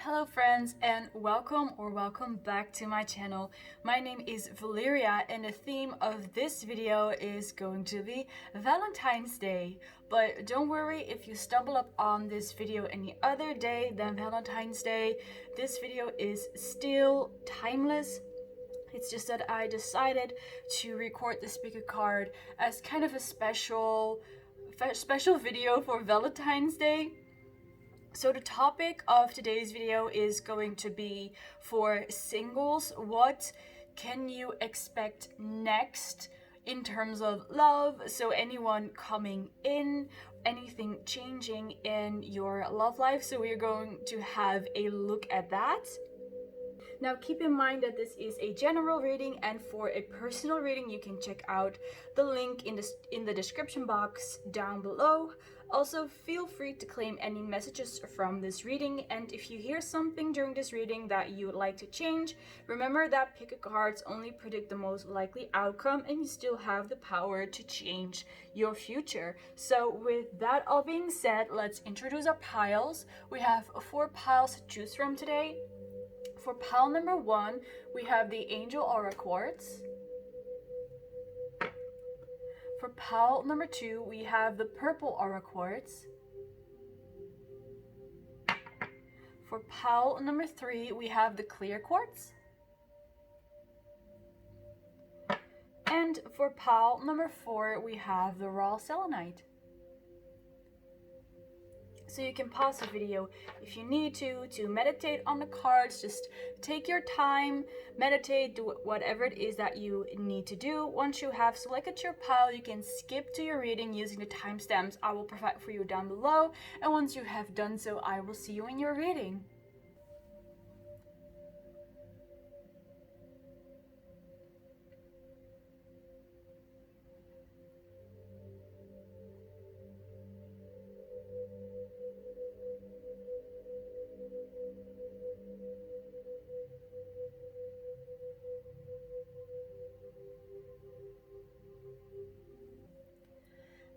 Hello friends, and welcome back to my channel. My name is Valeria and the theme of this video is going to be Valentine's Day. But don't worry if you stumble up on this video any other day than Valentine's Day. This video is still timeless. It's just that I decided to record the speaker card as kind of a special video for Valentine's Day. So the topic of today's video is going to be for singles. What can you expect next in terms of love? So anyone coming in, anything changing in your love life. So we're going to have a look at that. Now keep in mind that this is a general reading, and for a personal reading you can check out the link in the description box down below. Also, feel free to claim any messages from this reading, and if you hear something during this reading that you would like to change, remember that pick a cards only predict the most likely outcome and you still have the power to change your future. So with that all being said, let's introduce our piles. We have 4 piles to choose from today. For pile number 1, we have the Angel Aura Quartz. For pile number 2, we have the Purple Aura Quartz. For pile number 3, we have the Clear Quartz. And for pile number 4, we have the Raw Selenite. So you can pause the video if you need to meditate on the cards. Just take your time, meditate, do whatever it is that you need to do. Once you have selected your pile, you can skip to your reading using the timestamps I will provide for you down below. And once you have done so, I will see you in your reading.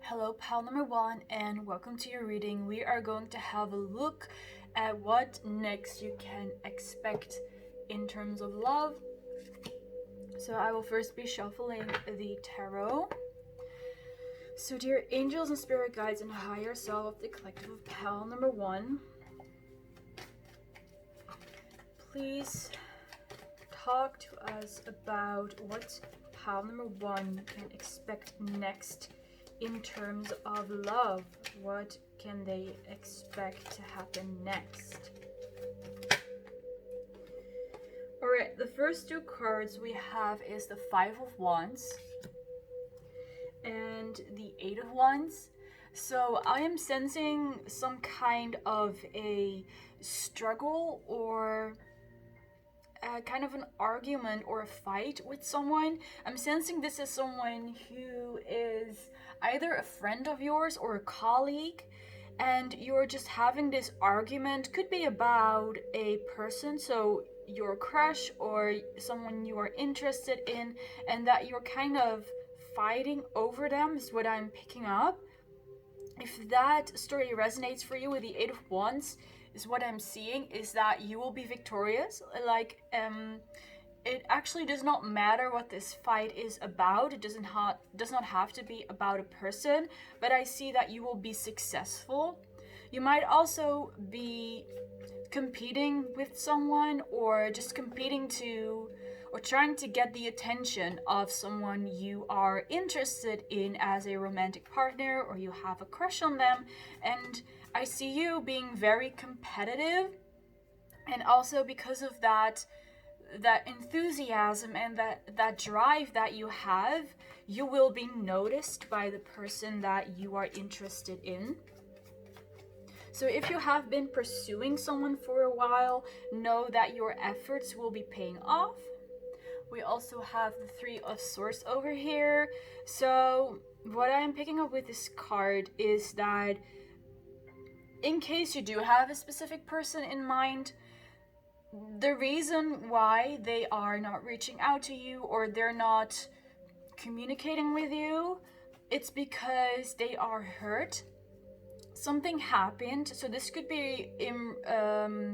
Hello pile number 1 and welcome to your reading. We are going to have a look at what next you can expect in terms of love. So I will first be shuffling the tarot. So dear angels and spirit guides and higher self of the collective of pile number 1, please talk to us about what pile number 1 can expect next in terms of love. What can they expect to happen next? Alright, the first 2 cards we have is the 5 of Wands and the 8 of Wands. So I am sensing some kind of a struggle or kind of an argument or a fight with someone. I'm sensing this is someone who is either a friend of yours or a colleague, and you're just having this argument. Could be about a person, so your crush or someone you are interested in, and that you're kind of fighting over them is what I'm picking up. If that story resonates for you with the 8 of Wands, is what I'm seeing is that you will be victorious. Like it actually does not matter what this fight is about. It does not have to be about a person, but I see that you will be successful. You might also be competing with someone, or just competing to, or trying to get the attention of someone you are interested in as a romantic partner, or you have a crush on them. And I see you being very competitive, and also because of that enthusiasm and that drive that you have, you will be noticed by the person that you are interested in. So if you have been pursuing someone for a while, know that your efforts will be paying off. We also have the 3 of Swords over here. So what I am picking up with this card is that in case you do have a specific person in mind, the reason why they are not reaching out to you or they're not communicating with you, it's because they are hurt. something happened. So this could be in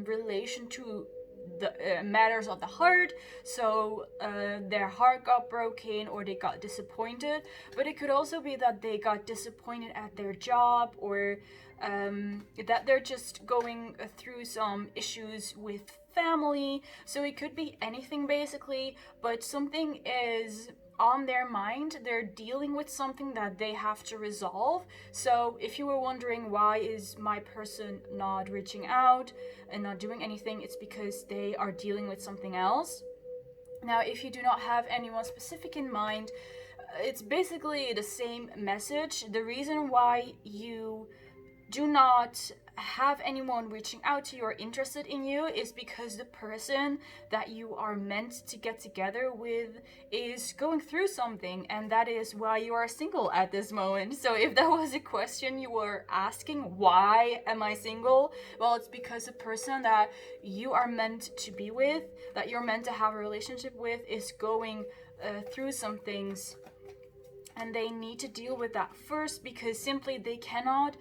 relation to the matters of the heart. So their heart got broken or they got disappointed, but it could also be that they got disappointed at their job, or that they're just going through some issues with family. So it could be anything basically, but something is on their mind. They're dealing with something that they have to resolve. So if you were wondering why is my person not reaching out and not doing anything, it's because they are dealing with something else. Now, if you do not have anyone specific in mind, it's basically the same message. The reason why you do not have anyone reaching out to you or interested in you is because the person that you are meant to get together with is going through something, and that is why you are single at this moment. So if that was a question you were asking, why am I single? Well, it's because the person that you are meant to be with, that you're meant to have a relationship with, is going through some things, and they need to deal with that first, because simply they cannot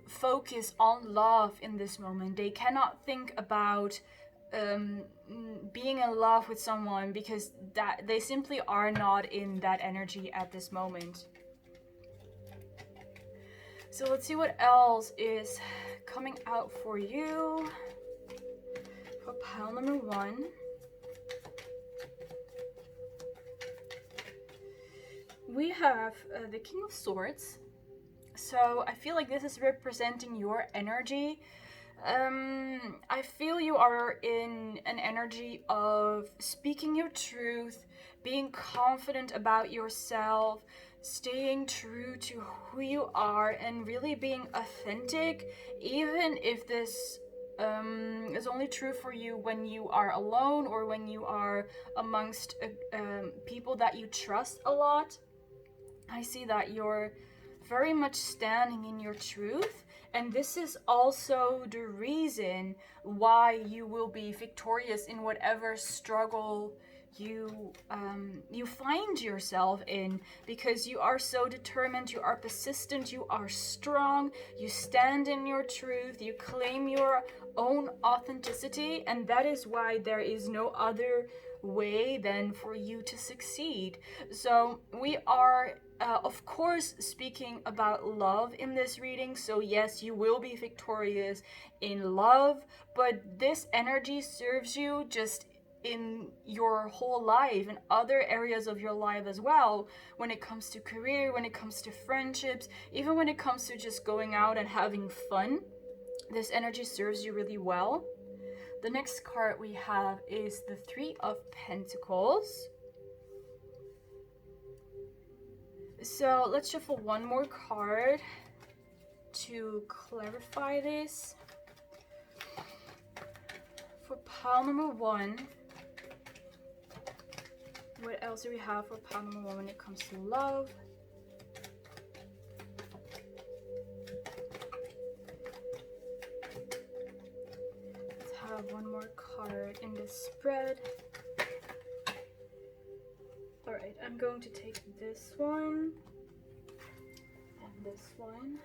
focus on love in this moment. They cannot think about being in love with someone, because that they simply are not in that energy at this moment. So let's see what else is coming out for you for pile number 1. We have the King of Swords. So I feel like this is representing your energy. I feel you are in an energy of speaking your truth, being confident about yourself, staying true to who you are, and really being authentic, even if this is only true for you when you are alone or when you are amongst people that you trust a lot. I see that you're very much standing in your truth, and this is also the reason why you will be victorious in whatever struggle you find yourself in, because you are so determined, you are persistent, you are strong, you stand in your truth, you claim your own authenticity, and that is why there is no other way than for you to succeed. So we are of course speaking about love in this reading, so yes, you will be victorious in love, but this energy serves you just in your whole life and other areas of your life as well, when it comes to career, when it comes to friendships, even when it comes to just going out and having fun. This energy serves you really well. The next card we have is the Three of Pentacles. So let's shuffle one more card to clarify this. For pile number 1, what else do we have for pile number 1 when it comes to love? Let's have one more card in this spread. Alright, I'm going to take this one and this one.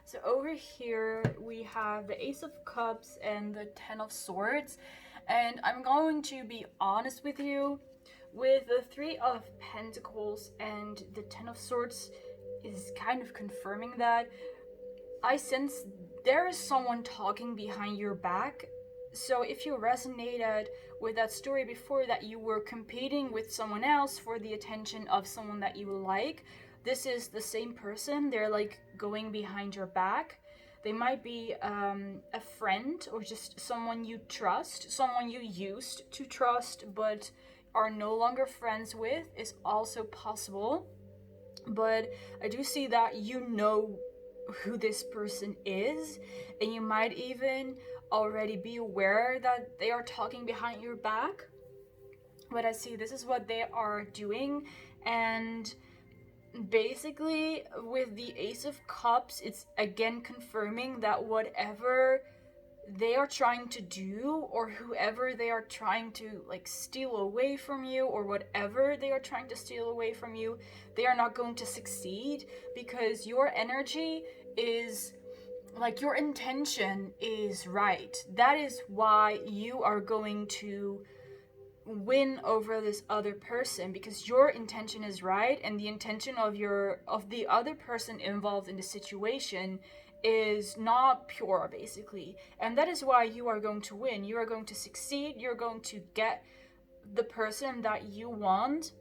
So over here we have the Ace of Cups and the Ten of Swords, and I'm going to be honest with you, with the Three of Pentacles and the Ten of Swords is kind of confirming that. I sense there is someone talking behind your back. So if you resonated with that story before, that you were competing with someone else for the attention of someone that you like, this is the same person. They're like going behind your back. They might be a friend or just someone you trust, someone you used to trust but are no longer friends with, is also possible. But I do see that you know who this person is, and you might even already be aware that they are talking behind your back. But I see this is what they are doing, and basically with the Ace of Cups, it's again confirming that whatever they are trying to do, or whoever they are trying to like steal away from you, or whatever they are trying to steal away from you, they are not going to succeed, because your energy is like, your intention is right. That is why you are going to win over this other person, because your intention is right, and the intention of the other person involved in the situation is not pure, basically. And that is why you are going to win. You are going to succeed. You're going to get the person that you want.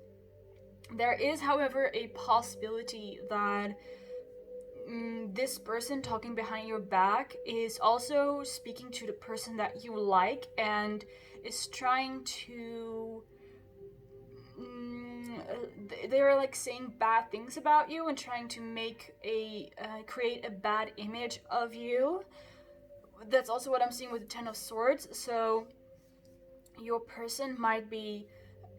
There is, however, a possibility that this person talking behind your back is also speaking to the person that you like, and is trying to they're like saying bad things about you and trying to make create a bad image of you. That's also what I'm seeing with the Ten of Swords. So your person might be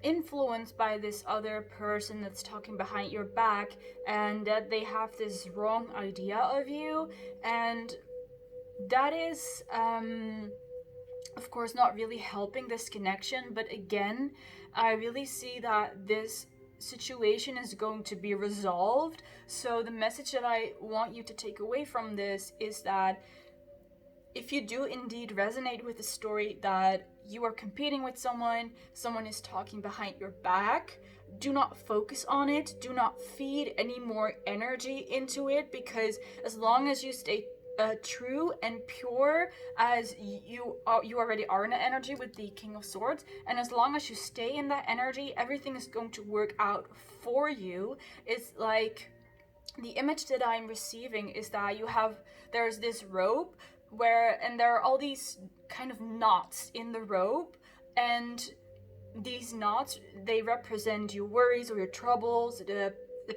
influenced by this other person that's talking behind your back, and that they have this wrong idea of you, and that is of course not really helping this connection. But again, I really see that this situation is going to be resolved. So the message that I want you to take away from this is that if you do indeed resonate with the story that you are competing with someone is talking behind your back, do not focus on it. Do not feed any more energy into it, because as long as you stay true and pure, as you already are in the energy with the King of Swords, and as long as you stay in that energy, everything is going to work out for you. It's like, the image that I'm receiving is that there's this rope and there are all these kind of knots in the rope, and these knots, they represent your worries or your troubles, the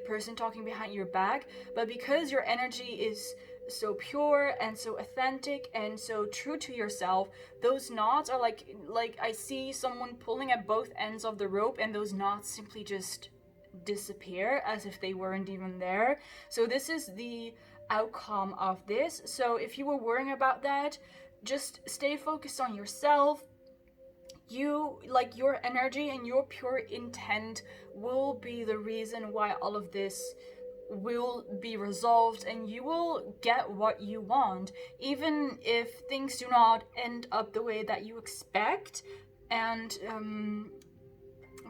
person talking behind your back. But because your energy is so pure and so authentic and so true to yourself, those knots are like I see someone pulling at both ends of the rope, and those knots simply just disappear as if they weren't even there. So this is the outcome of this. So if you were worrying about that, just stay focused on yourself. Your energy and your pure intent will be the reason why all of this will be resolved, and you will get what you want, even if things do not end up the way that you expect. And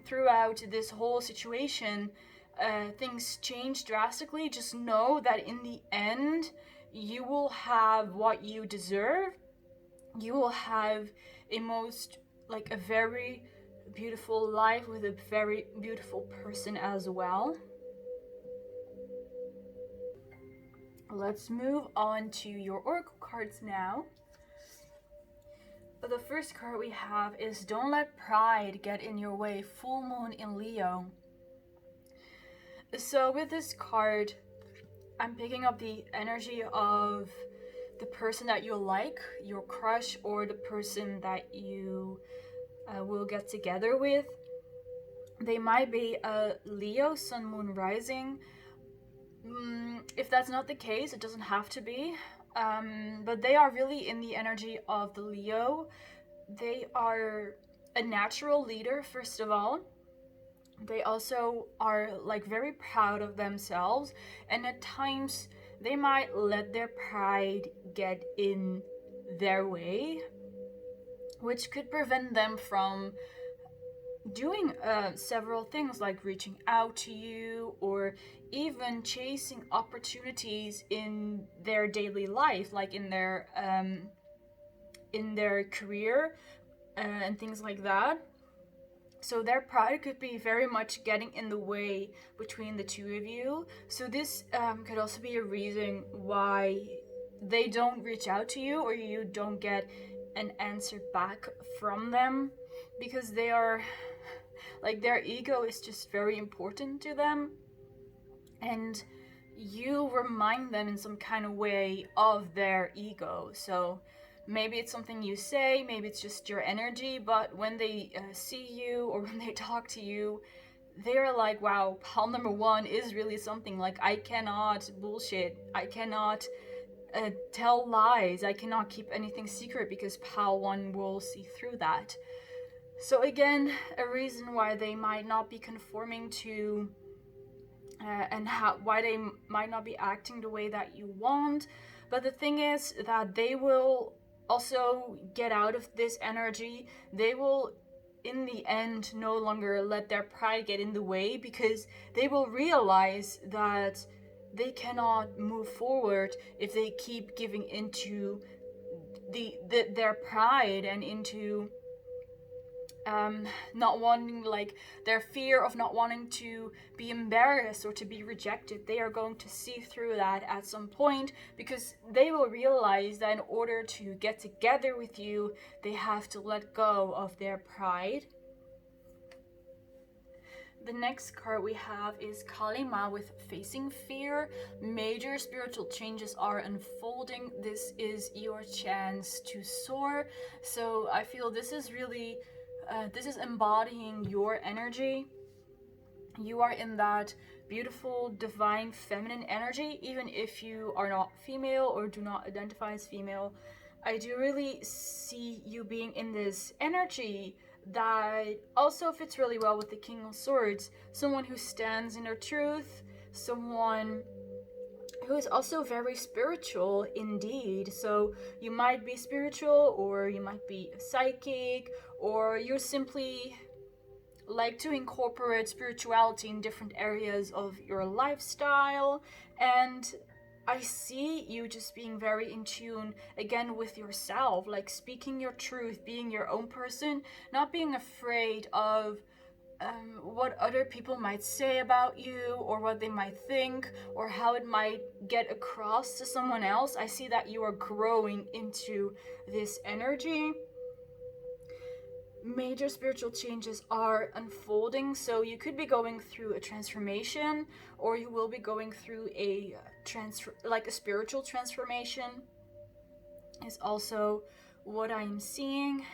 throughout this whole situation, things change drastically. Just know that in the end, you will have what you deserve. You will have a very beautiful life with a very beautiful person as well. Let's move on to your oracle cards now. The first card we have is Don't Let Pride Get in Your Way, Full Moon in Leo. So with this card, I'm picking up the energy of the person that you like, your crush, or the person that you will get together with. They might be a Leo, Sun, Moon, Rising. If that's not the case, it doesn't have to be. But they are really in the energy of the Leo. They are a natural leader, first of all. They also are very proud of themselves, and at times they might let their pride get in their way, which could prevent them from doing several things, like reaching out to you or even chasing opportunities in their daily life, like in their career and things like that. So their pride could be very much getting in the way between the two of you. So this could also be a reason why they don't reach out to you, or you don't get an answer back from them, because they are their ego is just very important to them, and you remind them in some kind of way of their ego. So maybe it's something you say, maybe it's just your energy, but when they see you or when they talk to you, they're like, wow, pal number one is really something. I cannot bullshit. I cannot tell lies. I cannot keep anything secret because pile 1 will see through that. So again, a reason why they might not be conforming to and why they might not be acting the way that you want. But the thing is that they will also get out of this energy. They will in the end no longer let their pride get in the way, because they will realize that they cannot move forward if they keep giving into their pride and into not wanting, like, their fear of not wanting to be embarrassed or to be rejected. They are going to see through that at some point, because they will realize that in order to get together with you, they have to let go of their pride. The next card we have is Kalima with Facing Fear. Major spiritual changes are unfolding. This is your chance to soar. So I feel this is really this is embodying your energy. You are in that beautiful, divine, feminine energy, even if you are not female or do not identify as female. I do really see you being in this energy that also fits really well with the King of Swords. Someone who stands in their truth, someone who is also very spiritual indeed. So you might be spiritual, or you might be psychic, or you're simply like to incorporate spirituality in different areas of your lifestyle. And I see you just being very in tune again with yourself, like speaking your truth, being your own person, not being afraid of what other people might say about you, or what they might think, or how it might get across to someone else. I see that you are growing into this energy. Major spiritual changes are unfolding, so you could be going through a transformation, or you will be going through a spiritual transformation is also what I'm seeing.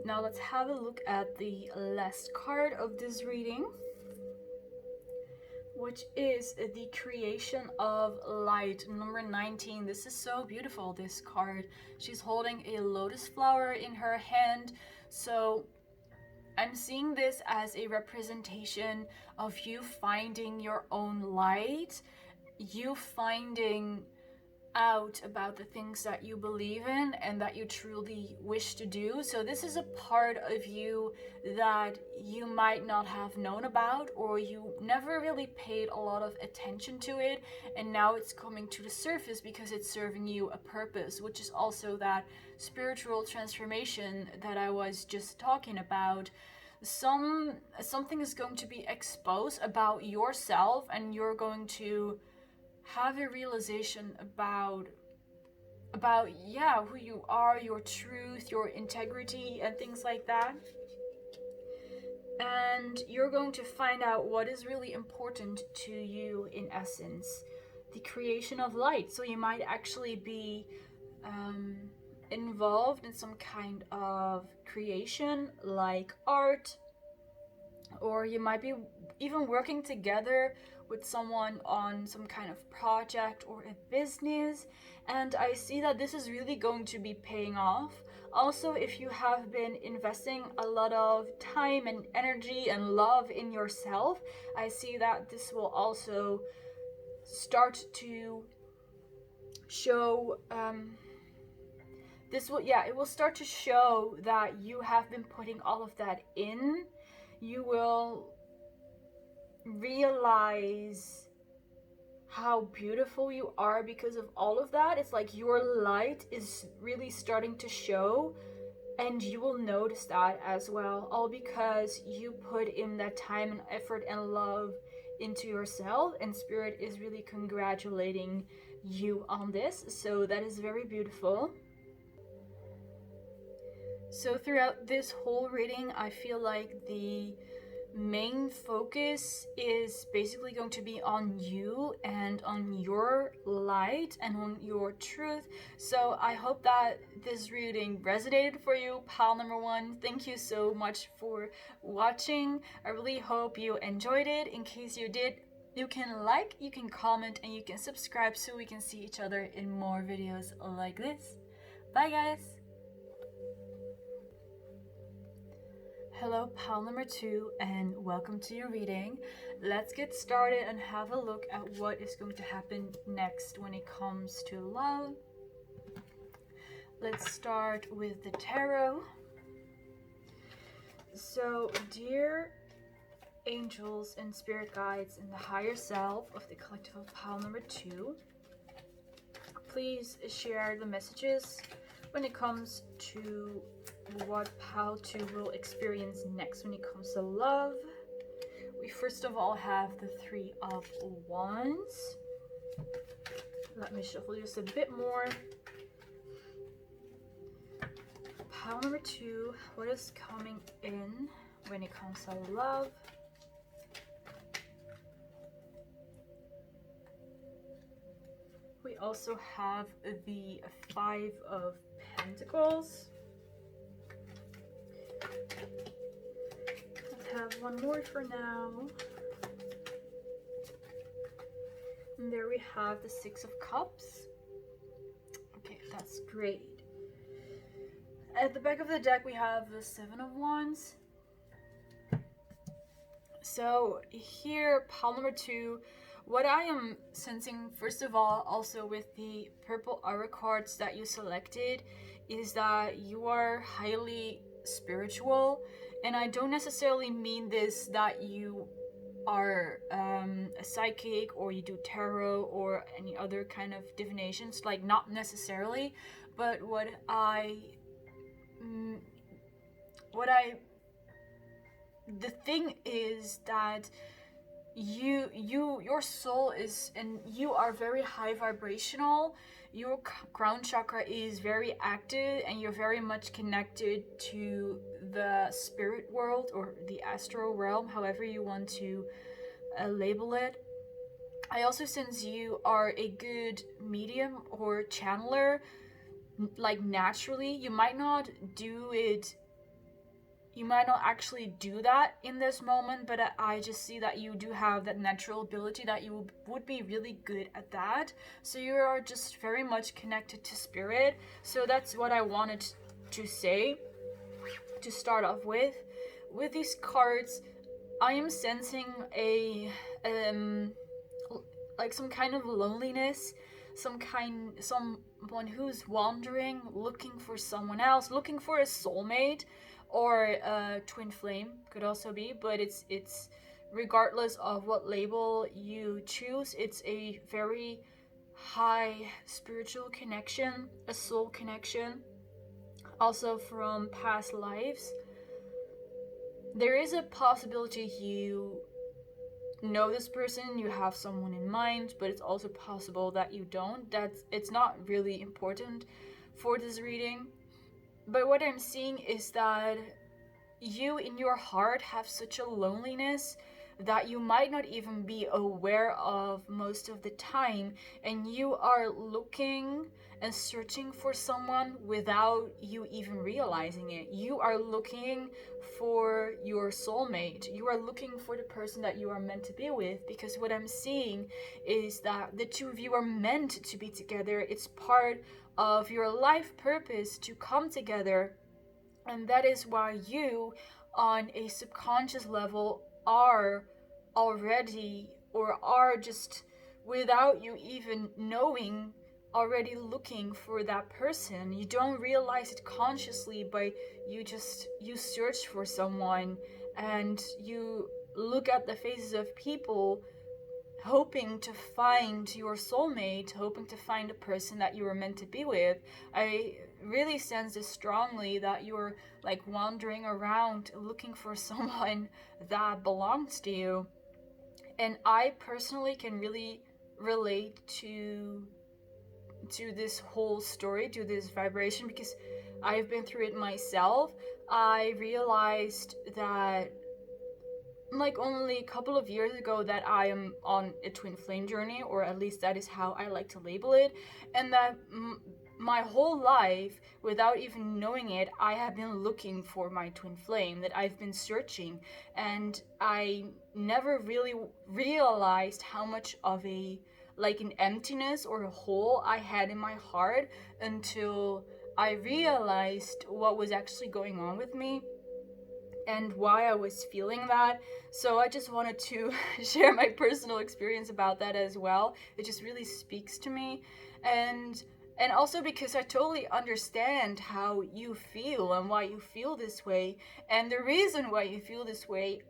Now let's have a look at the last card of this reading, which is the Creation of Light, number 19. This is so beautiful, this card. She's holding a lotus flower in her hand. So I'm seeing this as a representation of you finding your own light, you finding out about the things that you believe in and that you truly wish to do. So this is a part of you that you might not have known about, or you never really paid a lot of attention to it, and now it's coming to the surface because it's serving you a purpose, which is also that spiritual transformation that I was just talking about. Something is going to be exposed about yourself, and you're going to have a realization about who you are, your truth, your integrity, and things like that. And you're going to find out what is really important to you, in essence, the creation of light. So you might actually be involved in some kind of creation, like art, or you might be even working together with someone on some kind of project or a business. And I see that this is really going to be paying off. Also, if you have been investing a lot of time and energy and love in yourself, I see that this will also start to show it will start to show that you have been putting all of that in. You will realize how beautiful you are because of all of that. It's like your light is really starting to show, and you will notice that as well, all because you put in that time and effort and love into yourself, and Spirit is really congratulating you on this. So that is very beautiful. So throughout this whole reading, I feel like the main focus is basically going to be on you and on your light and on your truth. So I hope that this reading resonated for you, pal number 1. Thank you so much for watching. I really hope you enjoyed it. In case you did, You can like, you can comment, and you can subscribe so we can see each other in more videos like this. Bye guys! Hello pal number 2 and welcome to your reading. Let's get started and have a look at what is going to happen next when it comes to love. Let's start with the tarot. So, dear angels and spirit guides and the higher self of the collective of pile number 2, please share the messages when it comes to what pile 2 will experience next when it comes to love. We first of all have the 3 of Wands. Let me shuffle just a bit more. Pile number 2, what is coming in when it comes to love? We also have the 5 of Pentacles. Let's have one more for now. And there we have the 6 of Cups. Okay, that's great. At the back of the deck we have the 7 of Wands. So here, pile number 2, what I am sensing first of all, also with the purple aura cards that you selected, is that you are highly spiritual. And I don't necessarily mean this that you are a psychic or you do tarot or any other kind of divinations, like not necessarily, but the thing is that your soul is, and you are very high vibrational. Your crown chakra is very active and you're very much connected to the spirit world or the astral realm, however you want to label it. I also sense you are a good medium or channeler, like naturally. You might not actually do that in this moment, but I just see that you do have that natural ability, that you would be really good at that. So you are just very much connected to spirit. So that's what I wanted to say to start off with. With these cards, I am sensing a like some kind of loneliness, someone who's wandering, looking for someone else, looking for a soulmate, or twin flame could also be, but it's regardless of what label you choose, it's a very high spiritual connection, a soul connection, also from past lives. There is a possibility you know this person, you have someone in mind, but it's also possible that you don't. It's not really important for this reading. But what I'm seeing is that you in your heart have such a loneliness that you might not even be aware of most of the time, and you are looking and searching for someone without you even realizing it. You are looking for your soulmate. You are looking for the person that you are meant to be with, because what I'm seeing is that the two of you are meant to be together. It's part of your life purpose to come together, and that is why you, on a subconscious level, are already, or are just without you even knowing, already looking for that person. You don't realize it consciously, but you search for someone and you look at the faces of people hoping to find your soulmate, hoping to find a person that you were meant to be with. I really sense this strongly, that you're like wandering around looking for someone that belongs to you. And I personally can really relate to this whole story, to this vibration, because I've been through it myself. I realized that like only a couple of years ago that I am on a twin flame journey, or at least that is how I like to label it, and that my whole life, without even knowing it, I have been looking for my twin flame, that I've been searching, and I never really realized how much of an emptiness or a hole I had in my heart until I realized what was actually going on with me and why I was feeling that. So I just wanted to share my personal experience about that as well. It just really speaks to me, and also because I totally understand how you feel and why you feel this way. And the reason why you feel this way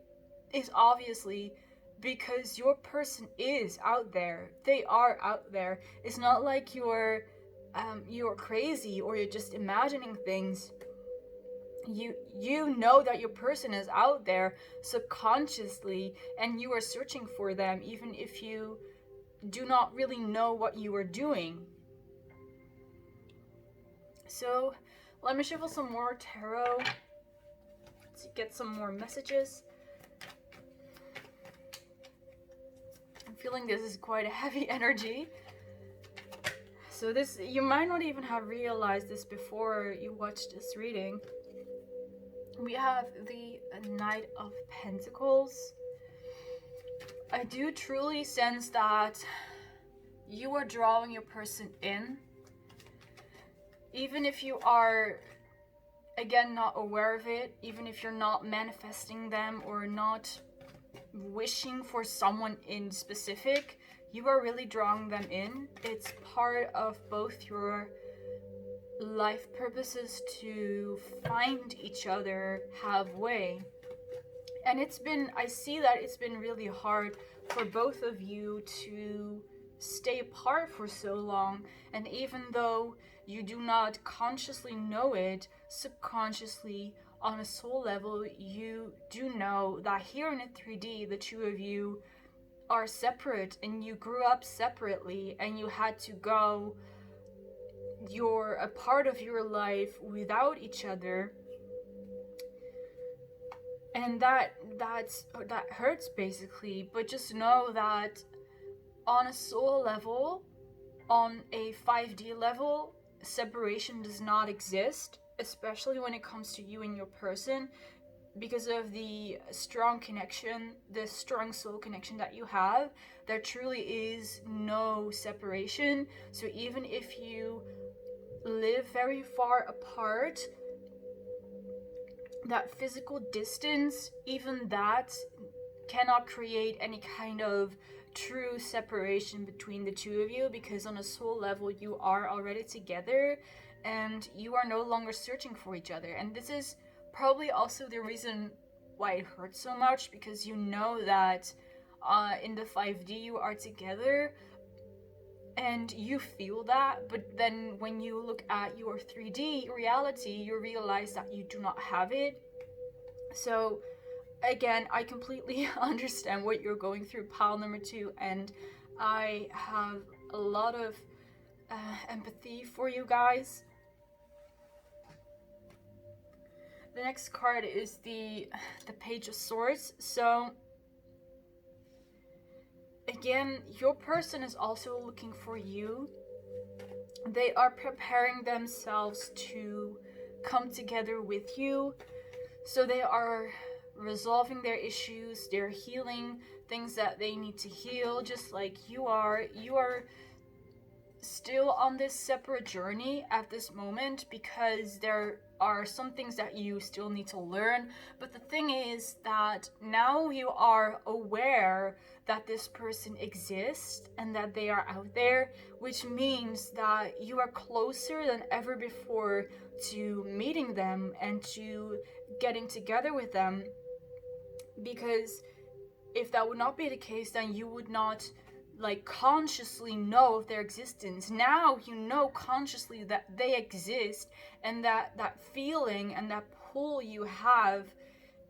is obviously because your person is out there. They are out there. It's not like you're crazy or you're just imagining things. You know that your person is out there subconsciously, and you are searching for them even if you do not really know what you are doing. So let me shuffle some more tarot to get some more messages. I'm feeling this is quite a heavy energy. So this, you might not even have realized this before you watched this reading. We have the Knight of Pentacles. I do truly sense that you are drawing your person in. Even if you are, again, not aware of it, even if you're not manifesting them or not wishing for someone in specific, you are really drawing them in. It's part of both your life purposes to find each other halfway. And I see that it's been really hard for both of you to stay apart for so long. And even though you do not consciously know it, subconsciously, on a soul level, you do know that here in a 3D, the two of you are separate, and you grew up separately, and you had to go a part of your life without each other. And that hurts basically. But just know that on a soul level, on a 5D level, separation does not exist, especially when it comes to you and your person, because of the strong connection, the strong soul connection that you have. There truly is no separation. So even if you live very far apart, that physical distance, even that cannot create any kind of true separation between the two of you, because on a soul level you are already together and you are no longer searching for each other. And this is probably also the reason why it hurts so much, because you know that in the 5D you are together and you feel that, but then when you look at your 3D reality, you realize that you do not have it. So again, I completely understand what you're going through, pile number 2, and I have a lot of empathy for you guys. The next card is the Page of Swords. So again, your person is also looking for you. They are preparing themselves to come together with you. So they are resolving their issues, they're healing things that they need to heal, just like you are. You are still on this separate journey at this moment, because there are some things that you still need to learn. But the thing is that now you are aware that this person exists and that they are out there, which means that you are closer than ever before to meeting them and to getting together with them. Because if that would not be the case, then you would not consciously know of their existence. Now you know consciously that they exist, and that feeling and that pull you have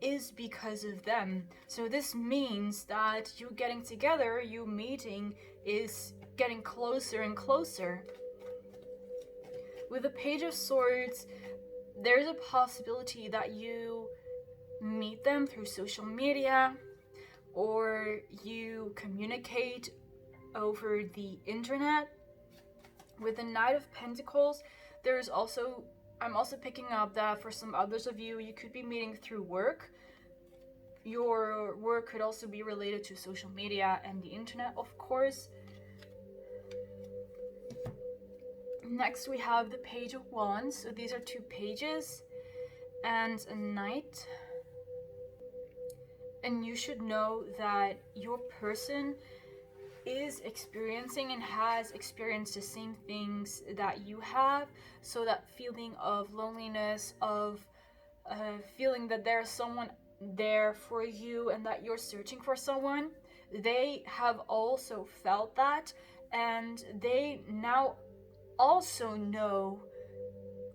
is because of them. So this means that you getting together, you meeting, is getting closer and closer. With the Page of Swords, there's a possibility that you meet them through social media, or you communicate over the internet, With the Knight of Pentacles, I'm also picking up that for some others of you, you could be meeting through work. Your work could also be related to social media and the internet, of course. Next we have the Page of Wands. So these are 2 pages and a knight. And you should know that your person is experiencing and has experienced the same things that you have. So that feeling of loneliness, of feeling that there's someone there for you and that you're searching for someone, they have also felt that, and they now also know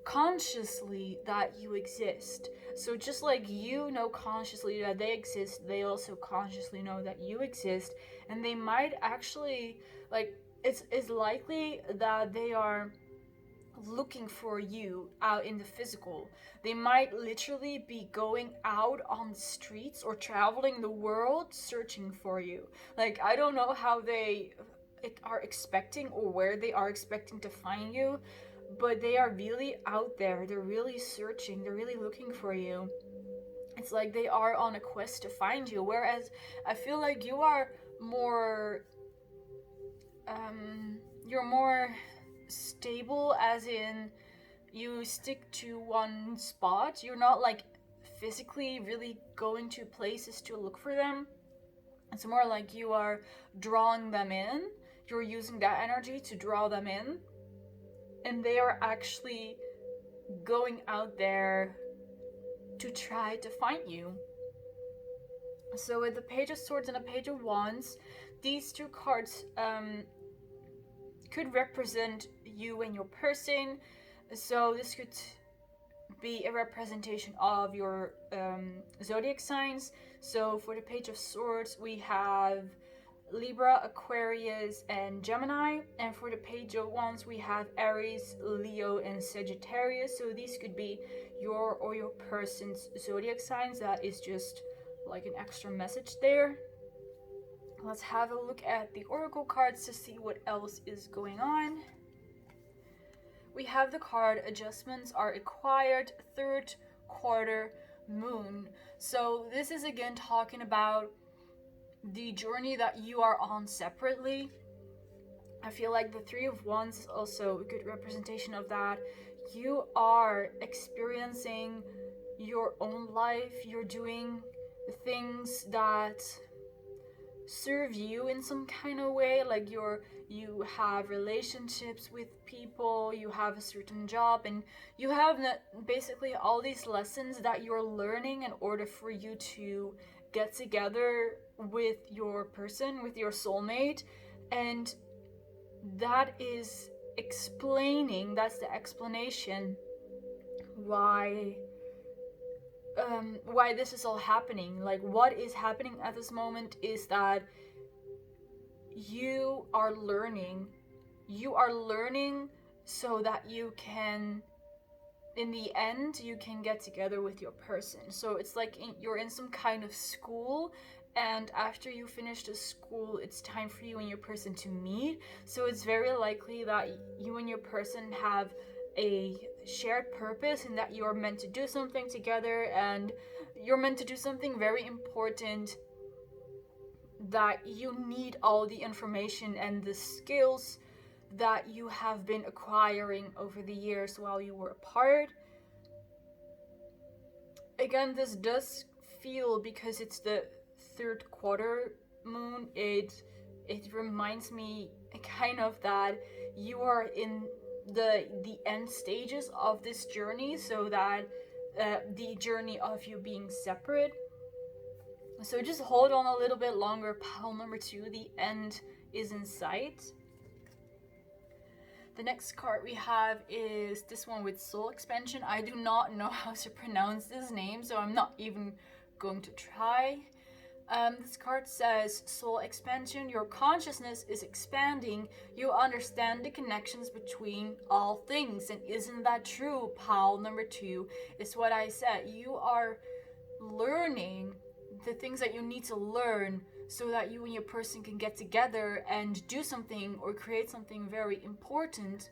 consciously that you exist. So just like you know consciously that they exist, they also consciously know that you exist, and they might actually, like, it's likely that they are looking for you out in the physical. They might literally be going out on the streets or traveling the world searching for you. Like, I don't know how they are expecting or where they are expecting to find you, but they are really out there. They're really searching. They're really looking for you. It's like they are on a quest to find you, whereas I feel like you are more you're more stable, as in you stick to one spot. You're not like physically really going to places to look for them. It's more like you are drawing them in. You're using that energy to draw them in, and they are actually going out there to try to find you. So with the Page of Swords and the Page of Wands, these 2 cards could represent you and your person. So this could be a representation of your zodiac signs. So for the Page of Swords, we have Libra, Aquarius, and Gemini. And for the Page of Wands, we have Aries, Leo, and Sagittarius. So these could be your or your person's zodiac signs. That is just like an extra message there. Let's have a look at the oracle cards to see what else is going on. We have the card Adjustments Are Acquired, 3rd quarter moon. So this is again talking about the journey that you are on separately. I feel like the 3 of Wands is also a good representation of that. You are experiencing your own life. You're doing things that serve you in some kind of way, like you have relationships with people, you have a certain job, and you have basically all these lessons that you're learning in order for you to get together with your person, with your soulmate. And that's the explanation why this is all happening. Like, what is happening at this moment is that you are learning so that you can, in the end, you can get together with your person. So it's like you're in some kind of school, and after you finish the school, it's time for you and your person to meet. So it's very likely that you and your person have a shared purpose, and that you're meant to do something together, and you're meant to do something very important, that you need all the information and the skills that you have been acquiring over the years while you were apart. Again, this does feel, because it's the 3rd quarter moon, it reminds me kind of that you are in the end stages of this journey, so that the journey of you being separate. So just hold on a little bit longer, pile number 2, the end is in sight. The next card we have is this one with Soul Expansion. I do not know how to pronounce this name, so I'm not even going to try. This card says, Soul Expansion, your consciousness is expanding. You understand the connections between all things. And isn't that true? Pile number 2 is what I said. You are learning the things that you need to learn so that you and your person can get together and do something or create something very important.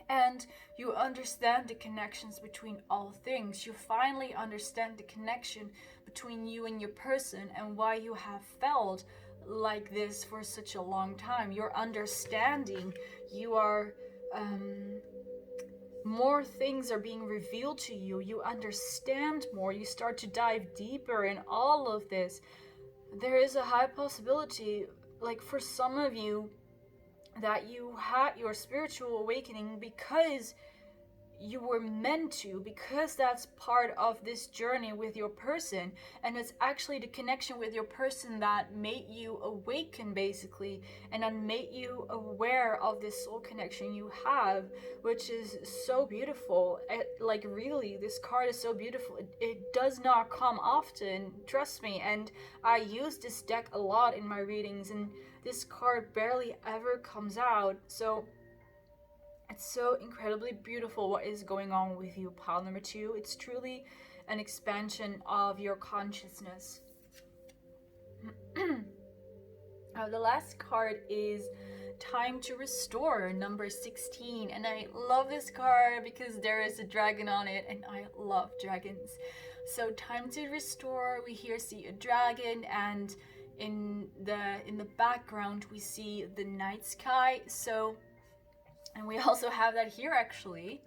And you understand the connections between all things. You finally understand the connection between you and your person and why you have felt like this for such a long time. You're understanding. You are more things are being revealed to you. You understand more. You start to dive deeper in all of this. There is a high possibility, like for some of you, that you had your spiritual awakening because you were meant to, because that's part of this journey with your person, and it's actually the connection with your person that made you awaken, basically, and that made you aware of this soul connection you have, which is so beautiful. Like, really, this card is so beautiful. It does not come often, trust me, and I use this deck a lot in my readings, and this card barely ever comes out. So it's so incredibly beautiful what is going on with you, pile number 2. It's truly an expansion of your consciousness. The last card is Time to Restore, number 16. And I love this card because there is a dragon on it, and I love dragons. So Time to Restore, we here see a dragon, and in the background we see the night sky. And we also have that here, actually.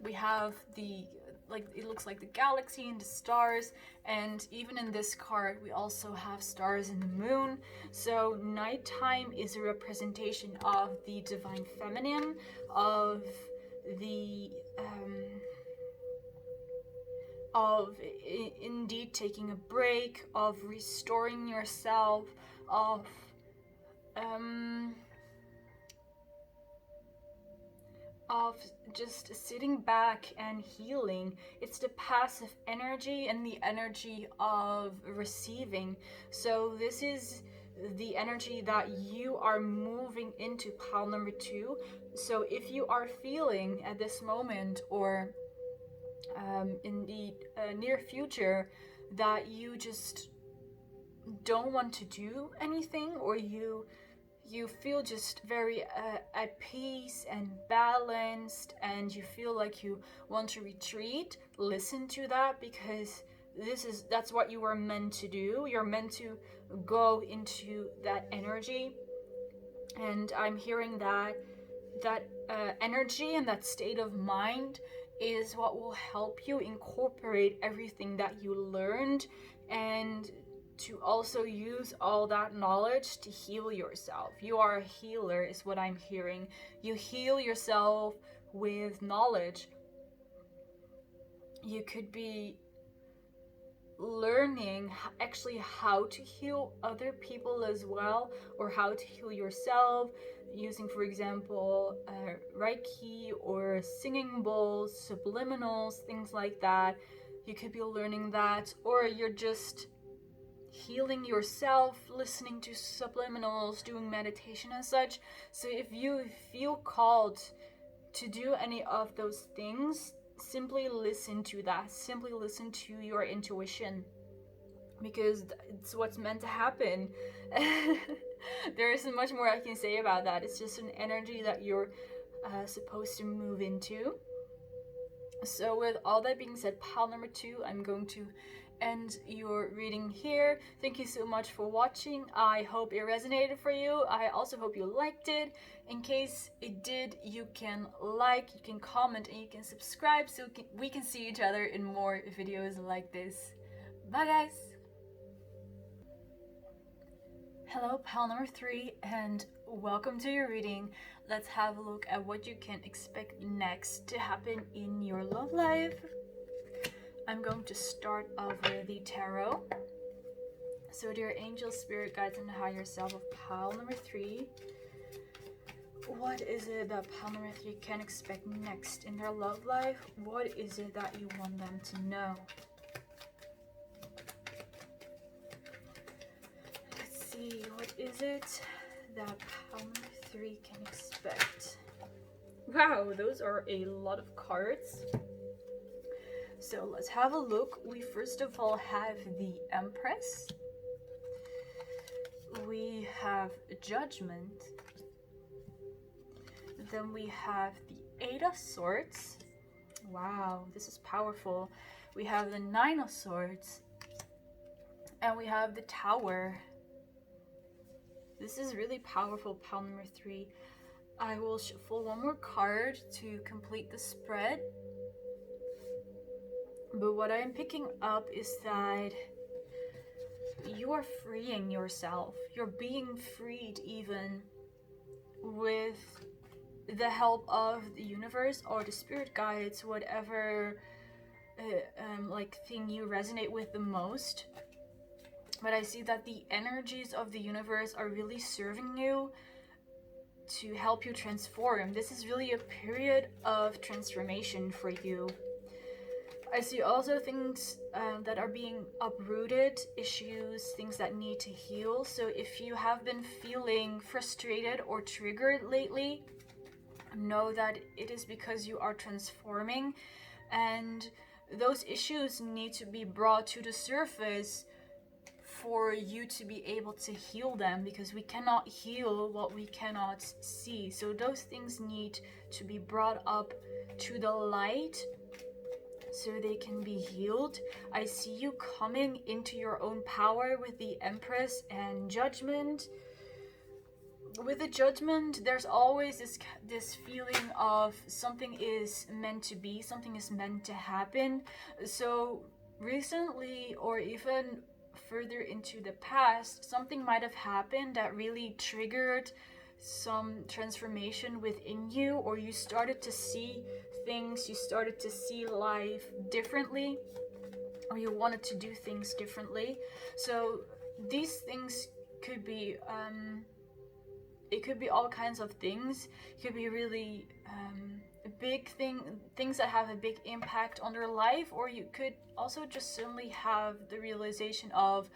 We have the, like, it looks like the galaxy and the stars, and even in this card we also have stars and the moon. So nighttime is a representation of the divine feminine, of the indeed taking a break, of restoring yourself, of just sitting back and healing. It's the passive energy and the energy of receiving. So this is the energy that you are moving into, pile number 2. So if you are feeling at this moment, or in the near future, that you just don't want to do anything, or you feel just very at peace and balanced, and you feel like you want to retreat, listen to that, because that's what you were meant to do. You're meant to go into that energy, and I'm hearing that energy and that state of mind is what will help you incorporate everything that you learned, and to also use all that knowledge to heal yourself. You are a healer, is what I'm hearing. You heal yourself with knowledge. You could be learning actually how to heal other people as well, or how to heal yourself, using, for example, Reiki or singing bowls, subliminals, things like that. You could be learning that, or you're just healing yourself, listening to subliminals, doing meditation and such. So if you feel called to do any of those things, simply listen to that. Simply listen to your intuition, because it's what's meant to happen. There isn't much more I can say about that. It's just an energy that you're supposed to move into. So with all that being said, pile number 2, I'm going to end your reading here. Thank you so much for watching. I hope it resonated for you. I also hope you liked it. In case it did, you can like, you can comment, and you can subscribe, so we can see each other in more videos like this. Bye guys! Hello, pile number 3, and welcome to your reading. Let's have a look at what you can expect next to happen in your love life. I'm going to start off with the tarot. So dear angels, spirit guides, and higher self of pile number 3, what is it that pile number 3 can expect next in their love life? What is it that you want them to know? Let's see, what is it that pile number 3 can expect? Wow, those are a lot of cards. So let's have a look. We first of all have the Empress. we have Judgment. Then we have the Eight of Swords. Wow, this is powerful. We have the Nine of Swords. And we have the Tower. This is really powerful, pile number 3. I will shuffle one more card to complete the spread. But what I am picking up is that you are freeing yourself. You're being freed even with the help of the universe or the spirit guides, whatever like thing you resonate with the most. But I see that the energies of the universe are really serving you to help you transform. This is really a period of transformation for you. I see also things that are being uprooted, issues, things that need to heal. So if you have been feeling frustrated or triggered lately, know that it is because you are transforming, and those issues need to be brought to the surface for you to be able to heal them, because we cannot heal what we cannot see. So those things need to be brought up to the light so they can be healed. I see you coming into your own power with the Empress and Judgment. With the Judgment, there's always this feeling of something is meant to be, something is meant to happen. So recently, or even further into the past, something might have happened that really triggered some transformation within you, or you started to see things, you started to see life differently, or you wanted to do things differently. So these things could be it could be all kinds of things. It could be really big things that have a big impact on your life, or you could also just suddenly have the realization of,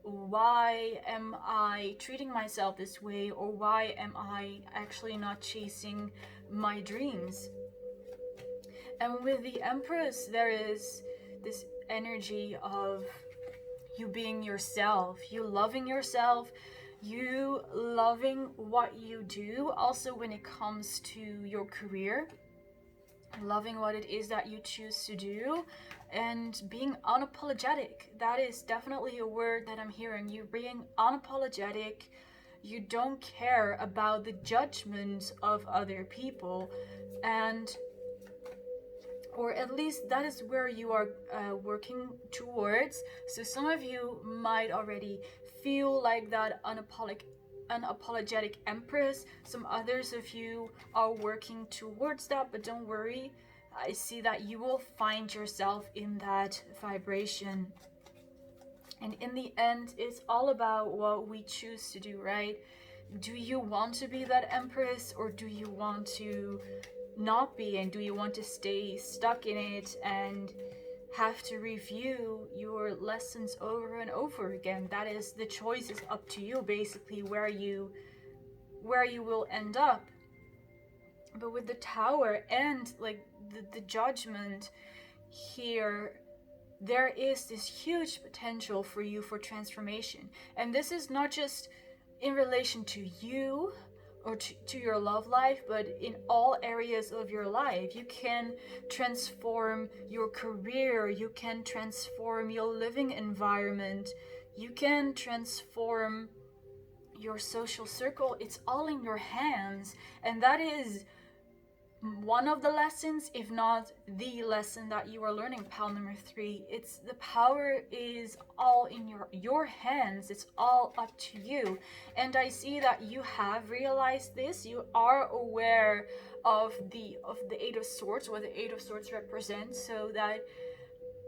why am I treating myself this way, or why am I actually not chasing my dreams? And with the Empress, there is this energy of you being yourself, you loving yourself, you loving what you do. Also when it comes to your career, loving what it is that you choose to do, and being unapologetic. That is definitely a word that I'm hearing. You being unapologetic. You don't care about the judgments of other people, and or at least that is where you are working towards. So some of you might already feel like that unapologetic Empress. Some others of you are working towards that, but don't worry, I see that you will find yourself in that vibration. And in the end, it's all about what we choose to do, right? Do you want to be that Empress, or do you want to not be, and do you want to stay stuck in it and have to review your lessons over and over again? That is, the choice is up to you, basically, where you will end up. But with the Tower and like the Judgment here, there is this huge potential for you for transformation. And this is not just in relation to you or to your love life, but in all areas of your life. You can transform your career, you can transform your living environment, you can transform your social circle. It's all in your hands. And that is one of the lessons, if not the lesson, that you are learning, pile number 3. It's the power is all in your hands. It's all up to you. And I see that you have realized this. You are aware of the Eight of Swords, what the Eight of Swords represents, so that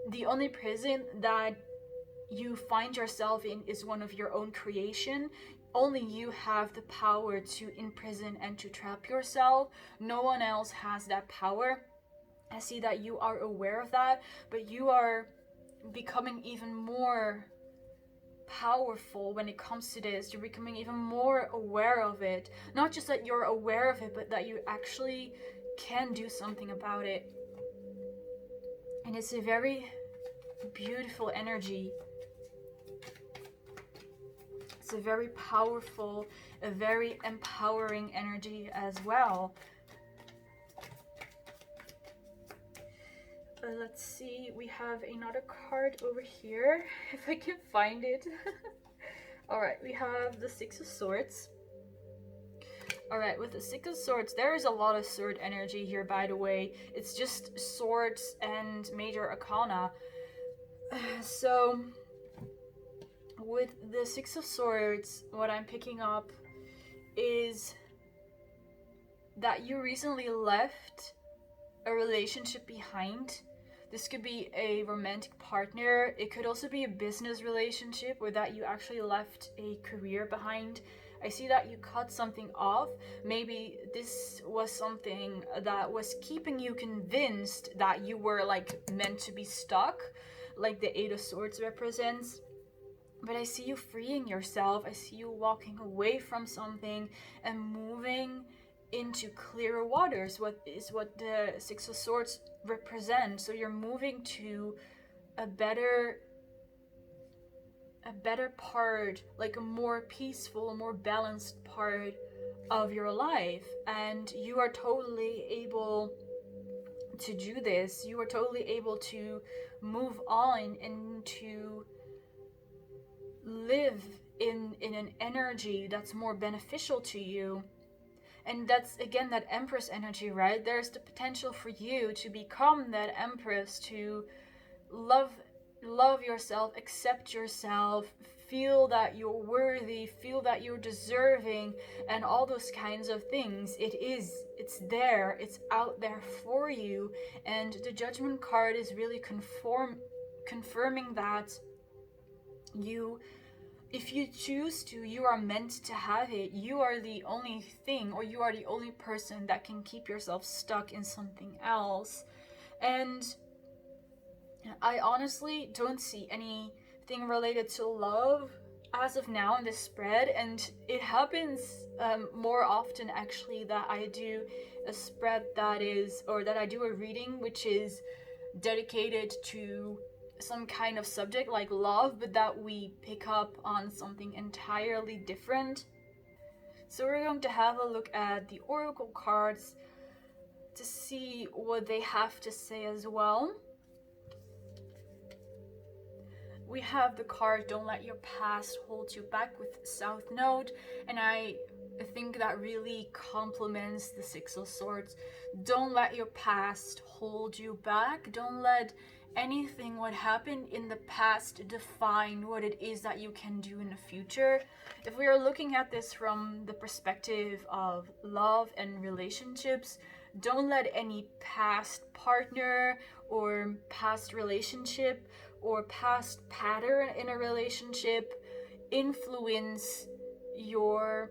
the only prison that you find yourself in is one of your own creation. Only you have the power to imprison and to trap yourself. No one else has that power. I see that you are aware of that, but you are becoming even more powerful when it comes to this. You're becoming even more aware of it. Not just that you're aware of it, but that you actually can do something about it. And it's a very beautiful energy. It's a very powerful, a very empowering energy as well. Let's see, we have another card over here, if I can find it. Alright, we have the Six of Swords. Alright, with the Six of Swords, there is a lot of sword energy here, by the way. It's just swords and major arcana. So, with the Six of Swords, what I'm picking up is that you recently left a relationship behind. This could be a romantic partner. It could also be a business relationship, or that you actually left a career behind. I see that you cut something off. Maybe this was something that was keeping you convinced that you were like meant to be stuck, like the Eight of Swords represents. But I see you freeing yourself. I see you walking away from something and moving into clearer waters. What the Six of Swords represent. So you're moving to a better part, like a more peaceful, more balanced part of your life, and you are totally able to do this. You are totally able to move on and to live in an energy that's more beneficial to you. And that's again that Empress energy, right? There's the potential for you to become that Empress, to love yourself, accept yourself, feel that you're worthy, feel that you're deserving, and all those kinds of things. It's there, it's out there for you. And the Judgment card is really confirming that if you choose to, you are meant to have it. You are the only thing, or you are the only person that can keep yourself stuck in something else. And I honestly don't see anything related to love as of now in this spread, and it happens more often actually that I do a spread that I do a reading which is dedicated to some kind of subject like love, but that we pick up on something entirely different. So we're going to have a look at the oracle cards to see what they have to say as well. We have the card Don't Let Your Past Hold You Back with South Node, and I think that really complements the Six of Swords. Don't let your past hold you back. Don't let anything what happened in the past define what it is that you can do in the future. If we are looking at this from the perspective of love and relationships, don't let any past partner or past relationship or past pattern in a relationship influence your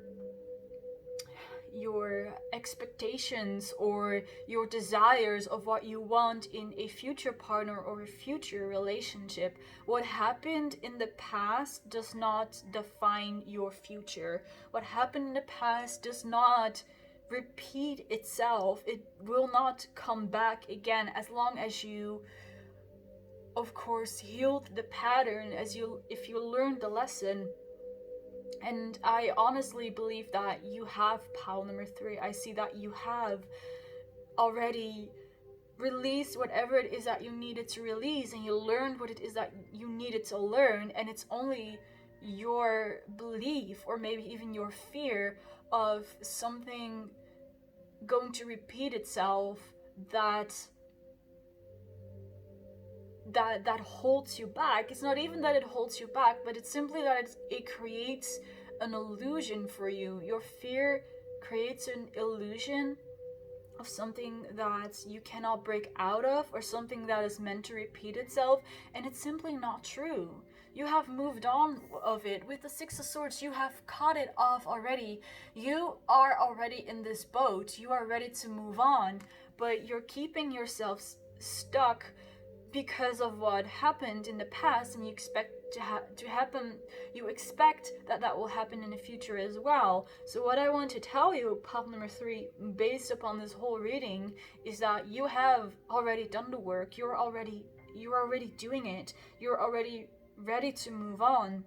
expectations or your desires of what you want in a future partner or a future relationship. What happened in the past does not define your future. What happened in the past does not repeat itself. It will not come back again, as long as you, of course, healed the pattern, if you learned the lesson. And I honestly believe that you have pile number 3. I see that you have already released whatever it is that you needed to release, and you learned what it is that you needed to learn, and it's only your belief or maybe even your fear of something going to repeat itself that holds you back. It's not even that it holds you back, but it's simply that it creates an illusion for you. Your fear creates an illusion of something that you cannot break out of, or something that is meant to repeat itself, and it's simply not true. You have moved on of it. With the Six of Swords, you have cut it off already. You are already in this boat. You are ready to move on, but you're keeping yourself stuck because of what happened in the past, and you expect to happen. You expect that will happen in the future as well. So what I want to tell you, pop number 3, based upon this whole reading, is that you have already done the work. You're already doing it. You're already ready to move on.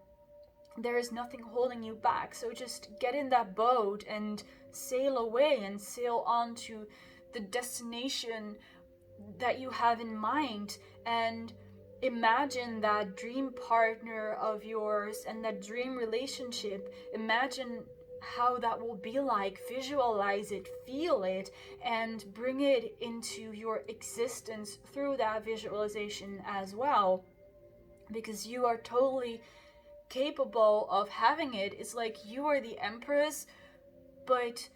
there is nothing holding you back. So just get in that boat and sail away and sail on to the destination that you have in mind, and imagine that dream partner of yours and that dream relationship. Imagine how that will be like, visualize it, feel it, and bring it into your existence through that visualization as well, because you are totally capable of having it. It's like you are the empress, but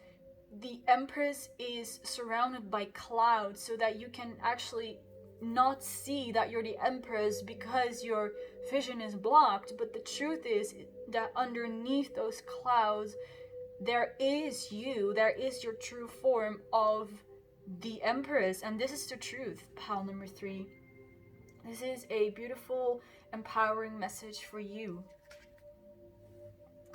the empress is surrounded by clouds so that you can actually not see that you're the empress because your vision is blocked. But the truth is that underneath those clouds there is you, there is your true form of the empress. And this is the truth, pile number 3. This is a beautiful, empowering message for you.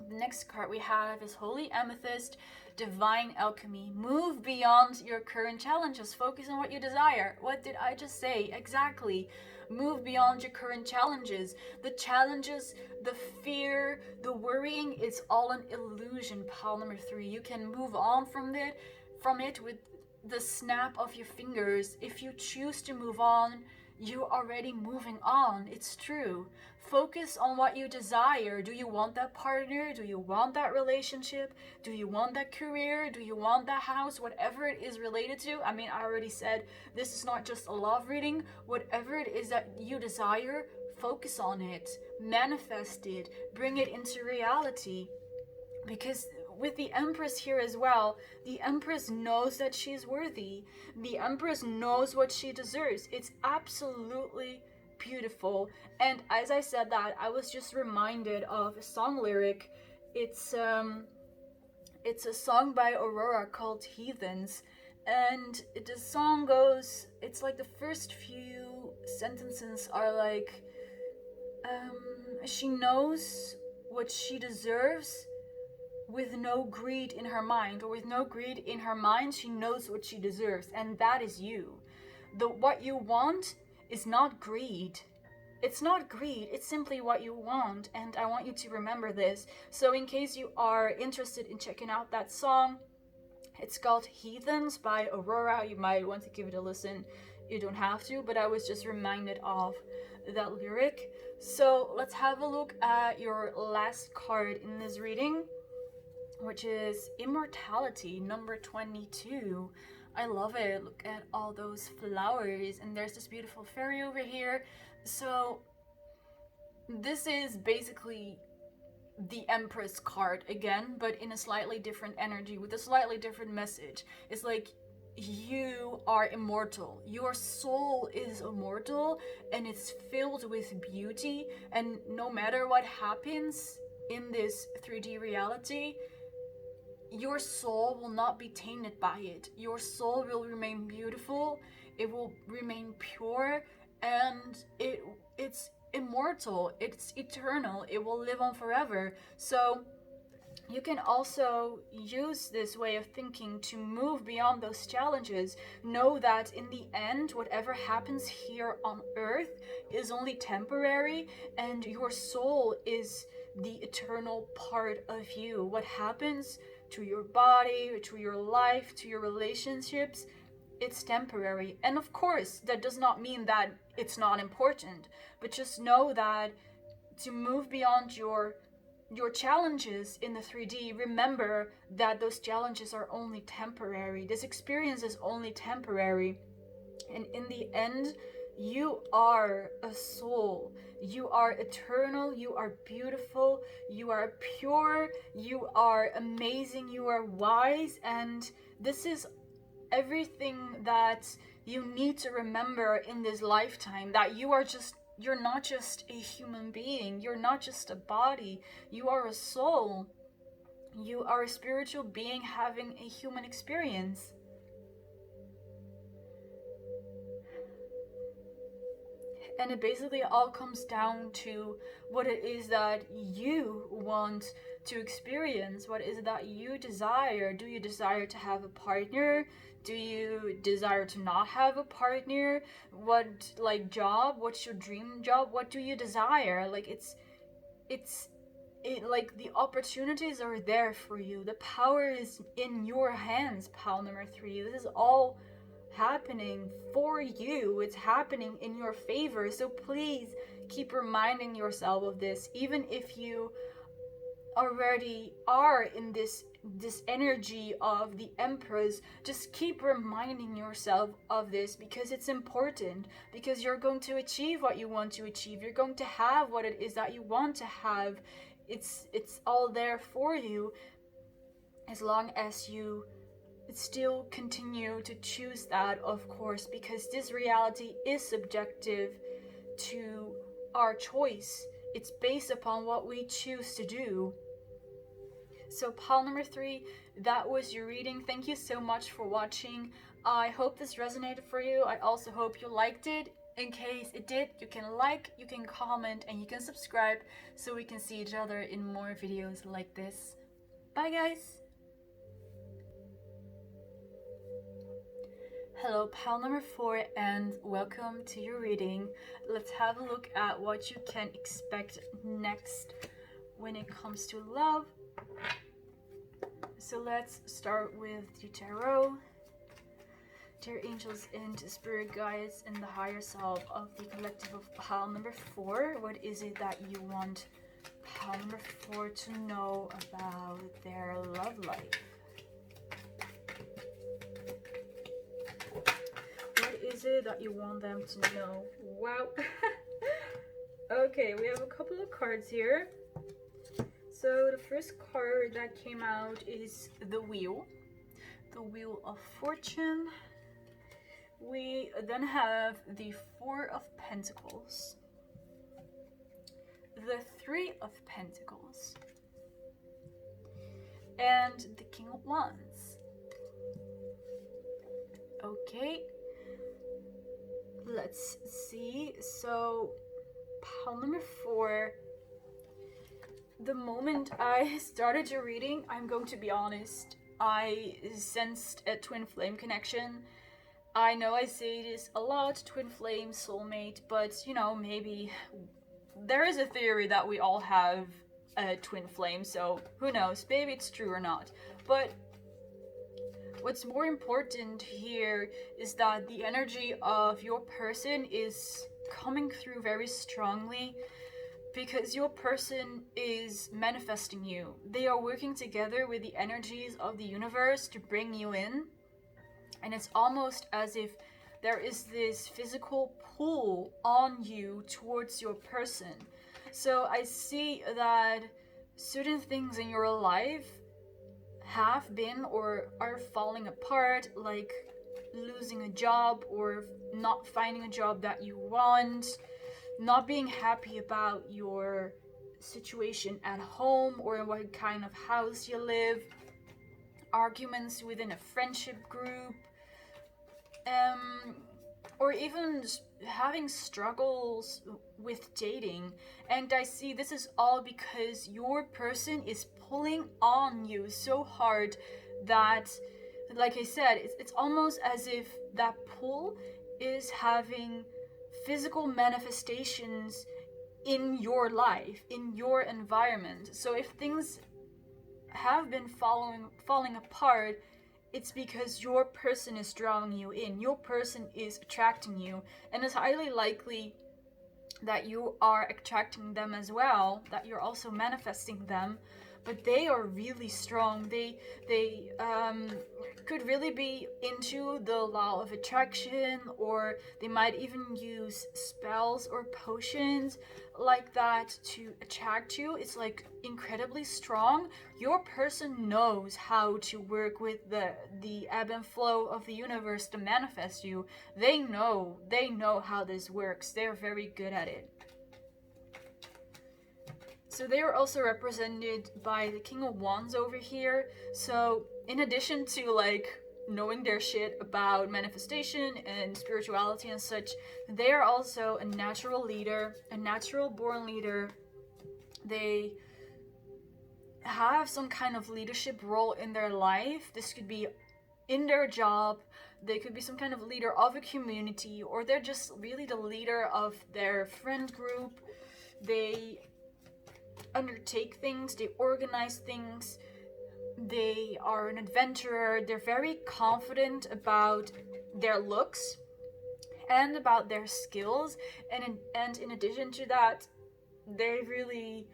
The next card we have is Holy Amethyst, Divine Alchemy. Move beyond your current challenges. Focus on what you desire. What did I just say? Exactly. Move beyond your current challenges. The challenges, the fear, the worrying, it's all an illusion, pile number 3. You can move on from it with the snap of your fingers. If you choose to move on, you're already moving on. It's true. Focus on what you desire. Do you want that partner? Do you want that relationship? Do you want that career? Do you want that house? Whatever it is related to. I mean, I already said this is not just a love reading. Whatever it is that you desire, focus on it. Manifest it. Bring it into reality. Because with the Empress here as well, the Empress knows that she's worthy. The Empress knows what she deserves. It's absolutely beautiful. And as I said that, I was just reminded of a song lyric. It's a song by Aurora called Heathens. And the song goes, it's like the first few sentences are like, she knows what she deserves with no greed in her mind, or with no greed in her mind, she knows what she deserves, and that is you. What you want is not greed. It's not greed, it's simply what you want, and I want you to remember this. So in case you are interested in checking out that song, it's called Heathens by Aurora. You might want to give it a listen. You don't have to, but I was just reminded of that lyric. So let's have a look at your last card in this reading, which is Immortality, number 22. I love it. Look at all those flowers, and there's this beautiful fairy over here. So this is basically the Empress card again, but in a slightly different energy, with a slightly different message. It's like you are immortal. Your soul is immortal, and it's filled with beauty, and no matter what happens in this 3D reality, your soul will not be tainted by it. Your soul will remain beautiful, it will remain pure, and it's immortal, it's eternal, it will live on forever. So you can also use this way of thinking to move beyond those challenges. Know that in the end, whatever happens here on earth is only temporary, and your soul is the eternal part of you. What happens to your body, to your life, to your relationships, it's temporary. And of course, that does not mean that it's not important, but just know that to move beyond your challenges in the 3D, remember that those challenges are only temporary. This experience is only temporary. And in the end, you are a soul. You are eternal. You are beautiful. You are pure. You are amazing. You are wise. And this is everything that you need to remember in this lifetime, that you're not just a human being. You're not just a body. You are a soul. You are a spiritual being having a human experience. And it basically all comes down to what it is that you want to experience. What is it that you desire? Do you desire to have a partner? Do you desire to not have a partner? What, like, job? What's your dream job? What do you desire? Like, it's like the opportunities are there for you. The power is in your hands, pile number 3. This is all happening for you. It's happening in your favor. So please keep reminding yourself of this, even if you already are in this energy of the Empress. Just keep reminding yourself of this, because it's important, because you're going to achieve what you want to achieve. You're going to have what it is that you want to have. It's all there for you, as long as you still continue to choose that, of course, because this reality is subjective to our choice. It's based upon what we choose to do. So pile number 3, that was your reading. Thank you so much for watching. I hope this resonated for you. I also hope you liked it. In case it did, you can like, you can comment, and you can subscribe so we can see each other in more videos like this. Bye guys! Hello pile number 4, and welcome to your reading. Let's have a look at what you can expect next when it comes to love. So let's start with the tarot. Dear angels and spirit guides and the higher self of the collective of pile number 4, what is it that you want pile number 4 to know about their love life? What is it that you want them to know? Wow. Okay, we have a couple of cards here. So the first card that came out is the Wheel of Fortune. We then have the 4 of Pentacles, the 3 of Pentacles, and the King of Wands. Okay, let's see. So pile number 4, the moment I started your reading, I'm going to be honest, I sensed a twin flame connection. I know I say this a lot, twin flame, soulmate, but you know, maybe there is a theory that we all have a twin flame, so who knows, maybe it's true or not. But what's more important here is that the energy of your person is coming through very strongly, because your person is manifesting you. They are working together with the energies of the universe to bring you in. And it's almost as if there is this physical pull on you towards your person. So I see that certain things in your life have been or are falling apart, like losing a job or not finding a job that you want, not being happy about your situation at home or what kind of house you live, arguments within a friendship group, or even having struggles with dating. And I see this is all because your person is pulling on you so hard that, like I said, it's almost as if that pull is having physical manifestations in your life, in your environment. So if things have been falling apart, it's because your person is drawing you in, your person is attracting you, and it's highly likely that you are attracting them as well, that you're also manifesting them. But they are really strong. They could really be into the law of attraction, or they might even use spells or potions like that to attract you. It's like incredibly strong. Your person knows how to work with the ebb and flow of the universe to manifest you. They know how this works. They're very good at it. So they are also represented by the King of Wands over here. So in addition to like knowing their shit about manifestation and spirituality and such, they are also a natural leader, a natural born leader. They have some kind of leadership role in their life. This could be in their job, they could be some kind of leader of a community, or they're just really the leader of their friend group. They undertake things, they organize things, they are an adventurer, they're very confident about their looks and about their skills, and in addition to that, they really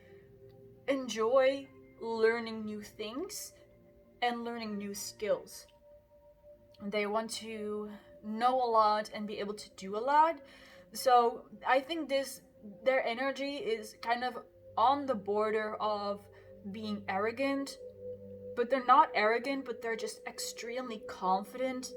enjoy learning new things and learning new skills. They want to know a lot and be able to do a lot. So I think their energy is kind of on the border of being arrogant, but they're not arrogant, but they're just extremely confident.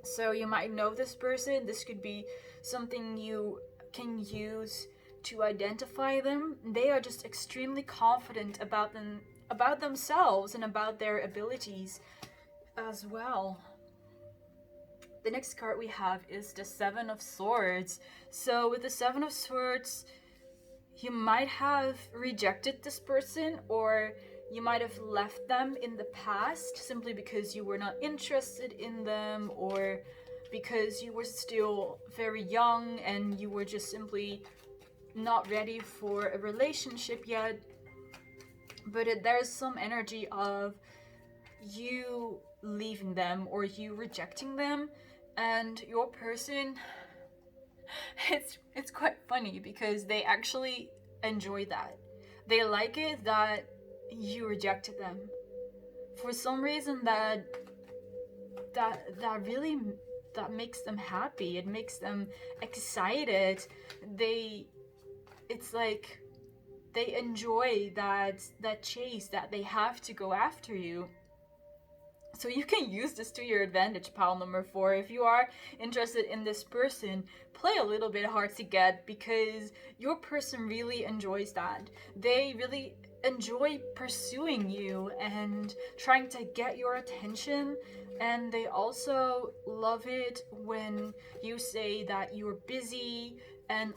So you might know this person. This could be something you can use to identify them. They are just extremely confident about themselves and about their abilities as well. The next card we have is the Seven of Swords. So with the Seven of Swords, you might have rejected this person, or you might have left them in the past simply because you were not interested in them, or because you were still very young and you were just simply not ready for a relationship yet. But there's some energy of you leaving them or you rejecting them, and your person, it's quite funny because they actually enjoy that. They like it that you rejected them. For some reason that really makes them happy. It makes them excited. It's like they enjoy that chase, that they have to go after you. So you can use this to your advantage, pile number 4. If you are interested in this person, play a little bit hard to get, because your person really enjoys that. They really enjoy pursuing you and trying to get your attention, and they also love it when you say that you're busy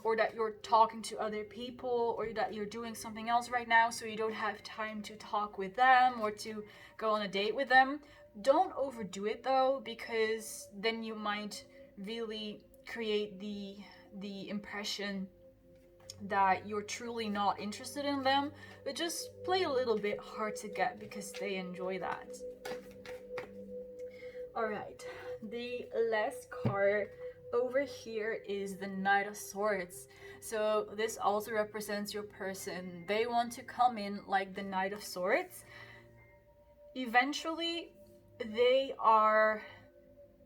or that you're talking to other people, or that you're doing something else right now, so you don't have time to talk with them or to go on a date with them. Don't overdo it though, because then you might really create the impression that you're truly not interested in them. But just play a little bit hard to get, because they enjoy that. Alright, the last card over here is the Knight of Swords. So this also represents your person. They want to come in like the Knight of Swords. Eventually, they are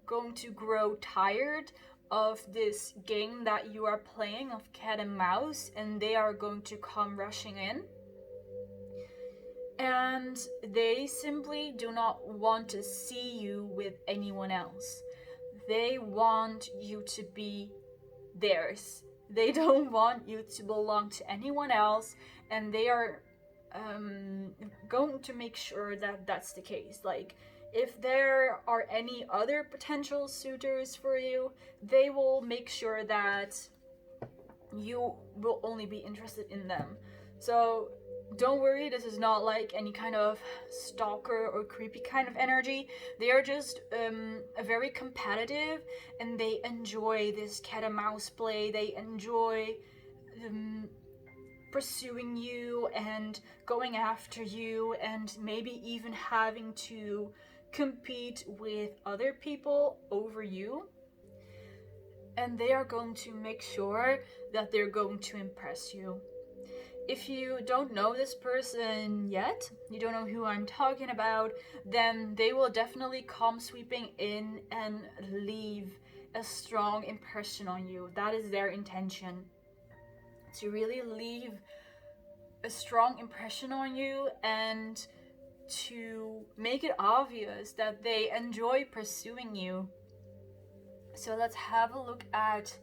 going to grow tired of this game that you are playing of cat and mouse, and they are going to come rushing in. And they simply do not want to see you with anyone else. They want you to be theirs. They don't want you to belong to anyone else, and they are going to make sure that that's the case. Like, if there are any other potential suitors for you, they will make sure that you will only be interested in them. So don't worry, this is not like any kind of stalker or creepy kind of energy. They are just very competitive, and they enjoy this cat and mouse play. They enjoy pursuing you and going after you, and maybe even having to compete with other people over you. And they are going to make sure that they're going to impress you. If you don't know this person yet, you don't know who I'm talking about, then they will definitely come sweeping in and leave a strong impression on you. That is their intention, to really leave a strong impression on you and to make it obvious that they enjoy pursuing you. So let's have a look at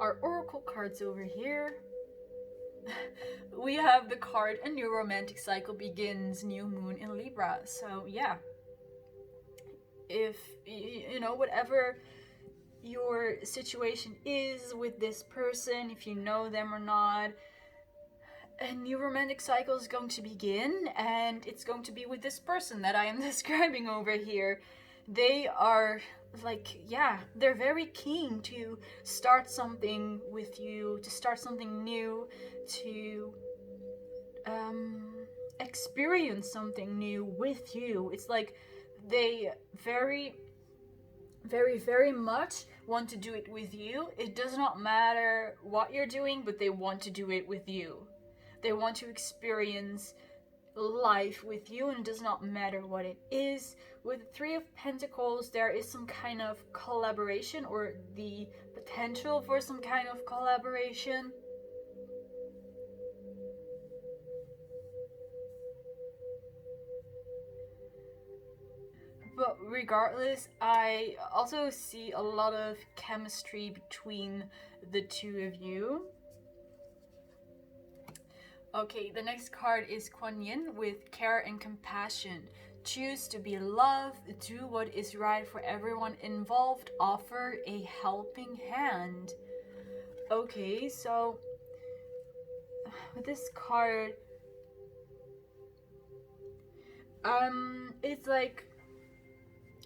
our oracle cards over here. We have the card A New Romantic Cycle Begins, New Moon in Libra. So yeah, if you know, whatever your situation is with this person, if you know them or not, a new romantic cycle is going to begin, and it's going to be with this person that I am describing over here. They are like, yeah, they're very keen to start something with you, to start something new, to experience something new with you. It's like they very, very, very much want to do it with you. It does not matter what you're doing, but they want to do it with you. They want to experience life with you, and it does not matter what it is. With the Three of Pentacles, there is some kind of collaboration, or the potential for some kind of collaboration. But regardless, I also see a lot of chemistry between the two of you. Okay, the next card is Kuan Yin with care and compassion. Choose to be loved, do what is right for everyone involved, offer a helping hand. Okay, so with this card, it's like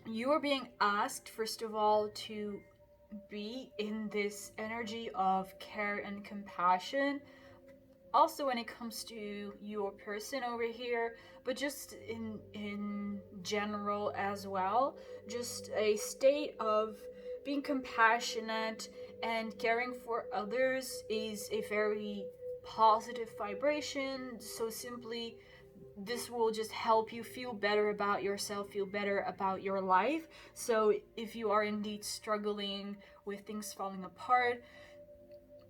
you are being asked, first of all, to be in this energy of care and compassion. Also when it comes to your person over here, but just in general as well, just a state of being compassionate and caring for others is a very positive vibration. So simply, this will just help you feel better about yourself, feel better about your life. So if you are indeed struggling with things falling apart,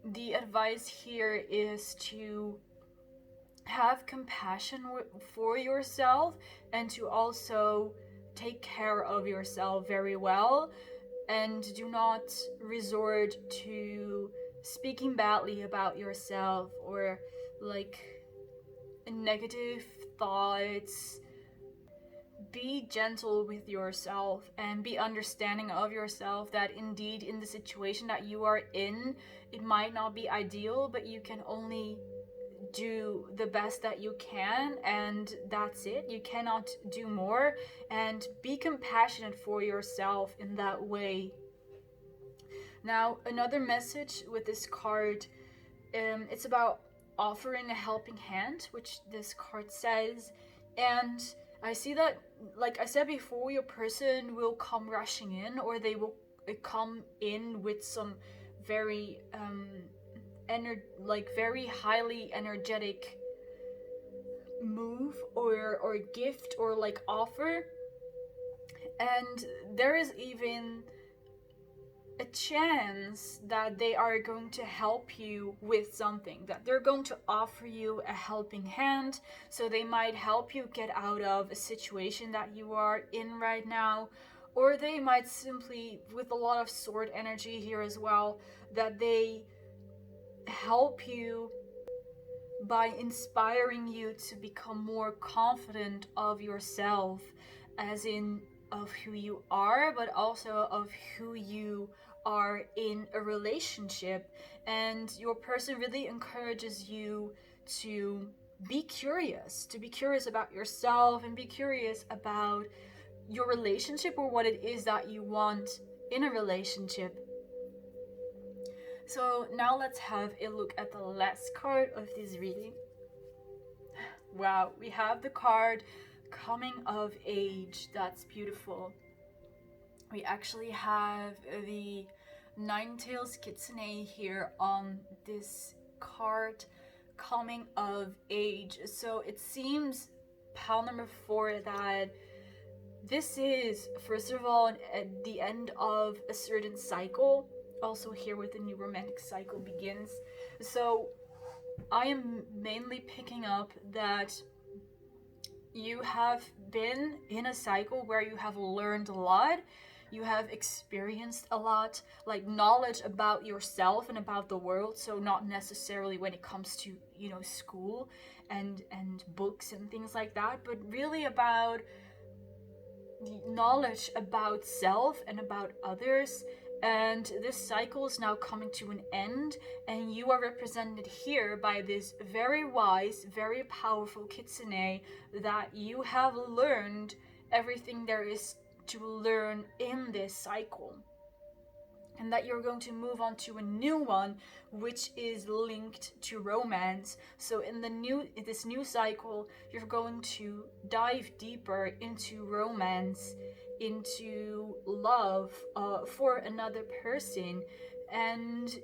the advice here is to have compassion for yourself, and to also take care of yourself very well, and do not resort to speaking badly about yourself or like negative thoughts. Be gentle with yourself and be understanding of yourself, that indeed in the situation that you are in, it might not be ideal, but you can only do the best that you can, and that's it. You cannot do more, and be compassionate for yourself in that way. Now, another message with this card, it's about offering a helping hand, which this card says. And I see that, like I said before, your person will come rushing in, or they will come in with some very very highly energetic move or gift or like offer. And there is even a chance that they are going to help you with something, that they're going to offer you a helping hand. So they might help you get out of a situation that you are in right now, or they might simply, with a lot of sword energy here as well, that they help you by inspiring you to become more confident of yourself, as in of who you are, but also of who you are in a relationship. And your person really encourages you to be curious about yourself, and be curious about your relationship, or what it is that you want in a relationship. So now let's have a look at the last card of this reading. Wow, we have the card Coming of Age. That's beautiful. We actually have the Nine-Tails Kitsune here on this card, Coming of Age. So it seems, pile number 4, that this is, first of all, at the end of a certain cycle. Also here with the new romantic cycle begins. So I am mainly picking up that you have been in a cycle where you have learned a lot, you have experienced a lot, like knowledge about yourself and about the world. So not necessarily when it comes to, you know, school and books and things like that, but really about knowledge about self and about others. And this cycle is now coming to an end, and you are represented here by this very wise, very powerful Kitsune, that you have learned everything there is to learn in this cycle. and that you're going to move on to a new one which is linked to romance. So in this new cycle, you're going to dive deeper into romance, into love for another person, and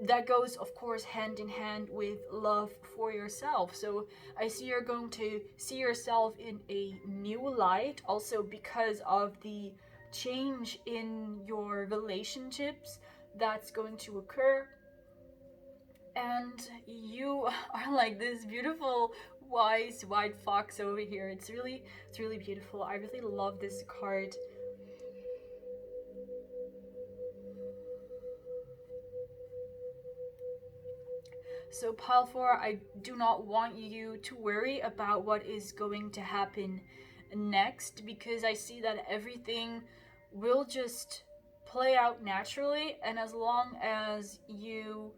that goes of course hand in hand with love for yourself. So I see you're going to see yourself in a new light, also because of the change in your relationships that's going to occur. And you are like this beautiful wise white fox over here. It's really beautiful. I really love this card. So pile 4, I do not want you to worry about what is going to happen next, because I see that everything will just play out naturally, and as long as you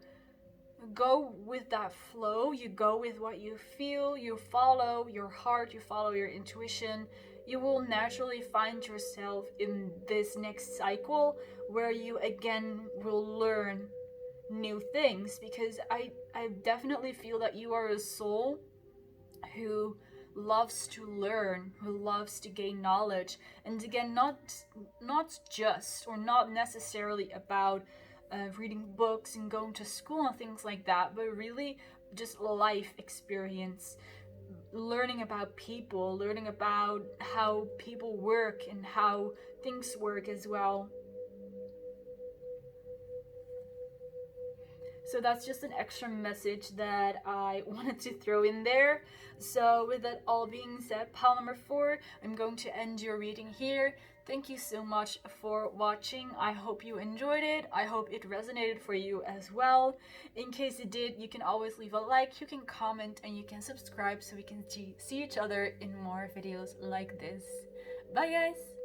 go with that flow, you go with what you feel, you follow your heart, you follow your intuition, you will naturally find yourself in this next cycle where you again will learn new things. Because I definitely feel that you are a soul who loves to learn, who loves to gain knowledge. And again, not just or not necessarily about reading books and going to school and things like that, but really just life experience, learning about people, learning about how people work and how things work as well. So that's just an extra message that I wanted to throw in there. So with that all being said, pile number 4, I'm going to end your reading here. Thank you so much for watching. I hope you enjoyed it. I hope it resonated for you as well. In case it did, you can always leave a like, you can comment, and you can subscribe so we can see each other in more videos like this. Bye guys!